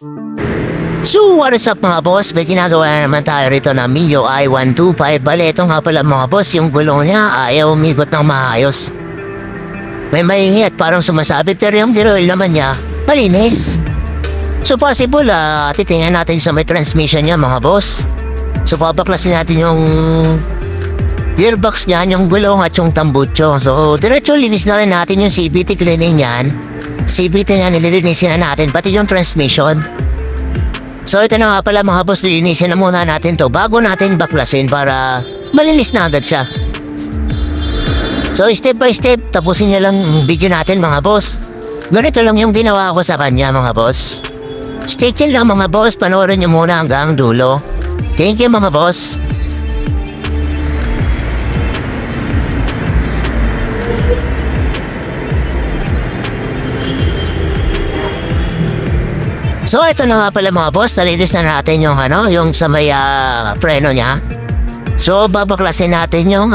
So what is up mga boss? May ginagawa na naman tayo rito na Mio i125. Bale, ito nga pala mga boss, yung gulong niya ayaw umikot ng maayos. May mahingi at parang sumasabit pero yung gear oil naman niya, malinis. So possible, titingnan natin sa may transmission niya mga boss. So pabaklasin natin yung gearbox niya, yung gulong at yung tambucho. So diretso linis na rin natin yung CVT cleaning niyan. CVT niya nililinisin na natin, pati yung transmission. So ito na nga pala mga boss, linisin na muna natin to bago natin baklasin para malinis na agad siya. So step by step, tapusin niya lang yung video natin mga boss. Ganito lang yung ginawa ko sa kanya mga boss. Stay tuned lang mga boss, panoorin niyo muna hanggang dulo. Thank you mga boss. So ito na nga pala mga boss, nalinis na natin yung yung sa may preno niya. So babaklasin natin yung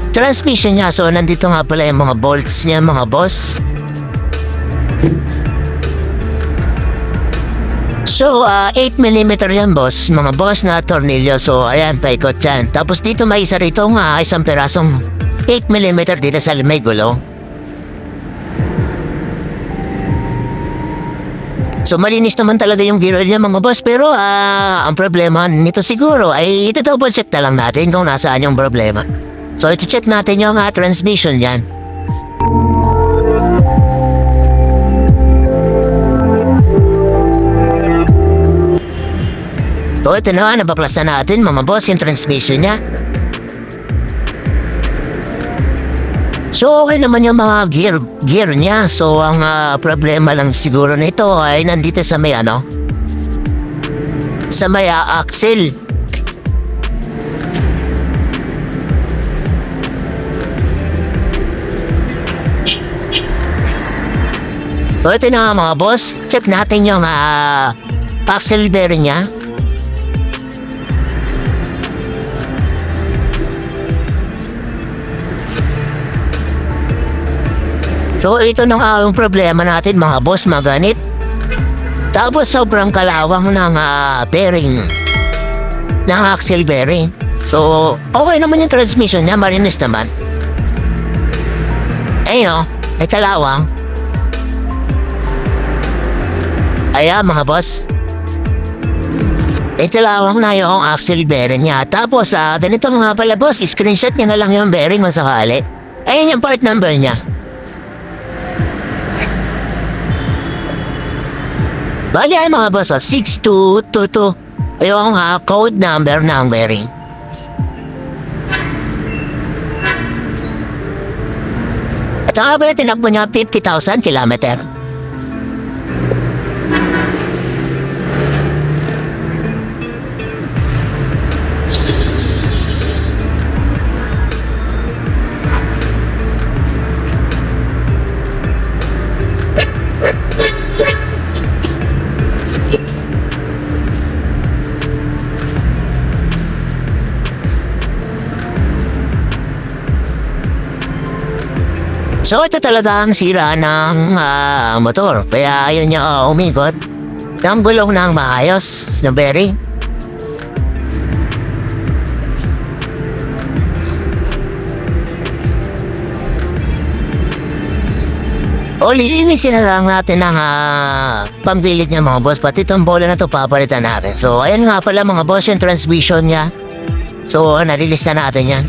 transmission niya. So nandito nga pala yung mga bolts niya mga boss. So 8mm yan boss, mga boss na tornilyo. So ayan, paikot yan. Tapos dito may isa rito isang perasong 8mm dito sa may gulong. So malinis naman talaga yung gear oil niya mga boss, pero ang problema nito siguro ay ito-double check na lang natin kung nasaan yung problema. So ito-check natin yung transmission yan. So ito na, nabaklas na natin mga boss yung transmission niya. So okay naman yung mga gear niya. So ang problema lang siguro nito ay nandito sa may sa may axle. So ito na mga boss, check natin yung axle bearing niya. So ito na nga yung problema natin mga boss, maganit. Tapos sobrang kalawang ng bearing, ng axle bearing. So okay naman yung transmission niya, marinis naman. Ayun ay kalawang. Ayan mga boss, kalawang na yung axle bearing niya. Tapos ganito mga pala boss, screenshot niya na lang yung bearing masakali. Ayan yung part number niya. Bali ay mga boss, 6222. Yung code number ng bearing. At nga pala tinakbo niya 50,000 kilometer. So ito talaga ang sira ng motor. Kaya ayaw niya umikot ng gulong ng maayos na bearing. O lilinisin na lang natin ang pambilid niya mga boss. Pati itong bola na ito papalitan natin. So ayan nga pala mga boss yung transmission niya. So nalilis na natin yan.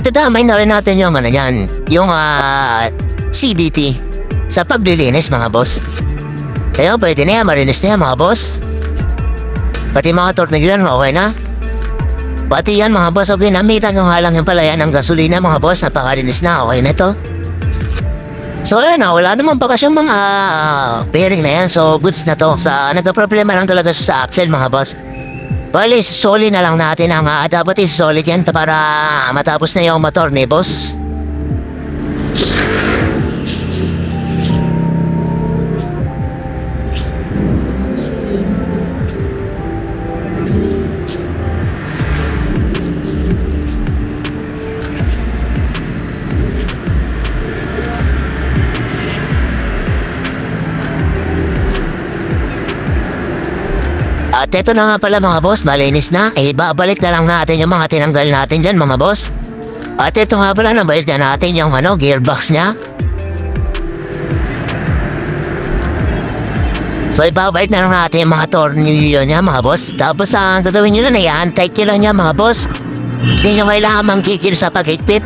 Itadamay na rin natin yung yung CVT sa paglilinis mga boss. Kaya pwede na yan, marinis na yan mga boss. Pati mga tornilyo yan, okay na. Pati yan mga boss, okay na. Mitan yung halang yung palayan ng gasolina mga boss, napakalinis na, okay na ito. So ayan wala naman pa kasi yung mga bearing na yan, so goods na to. Nagka-problema lang talaga sa axle mga boss. Bali, solid na lang natin ang dapat solid yan para matapos na yung motor ni boss. At eto na nga pala mga boss, malinis na. Babalik na lang natin yung mga tinanggal natin dyan mga boss. At eto nga pala, nabalik na natin yung gearbox niya. So ibabalik na lang natin yung mga tornilyo niya mga boss. Tapos ang gagawin nyo na i-untight nyo lang niya mga boss. Hindi nyo kailangan manggigil sa paghigpit.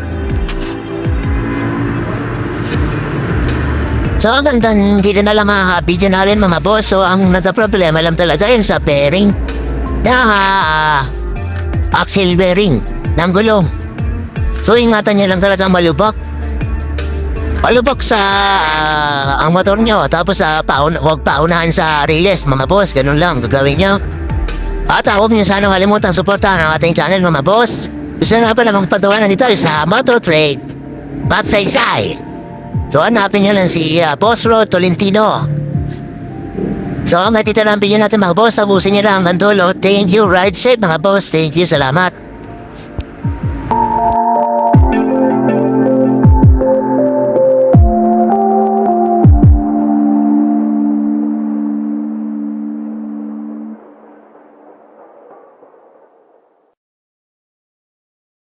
So hanggang dito na lang mga video natin mga boss. So ang nagka-problema lang talaga yun sa bearing na axle bearing ng gulong. So ingatan nyo lang talaga malubak. Palubak sa ang motor nyo. Tapos huwag paunahan sa release mga boss. Ganun lang gagawin nyo. At huwag nyo sana kalimutan suportahan ang ating channel mga boss. Gusto na pala magpatawanan dito sa Motor Trade Patsaysay. So hanapin nyo lang si Boss Rod Tolentino. So hanggang dito lang ang video natin mga boss. Tapusin nyo lang ang dulo. Thank you, ride safe mga boss. Thank you, salamat.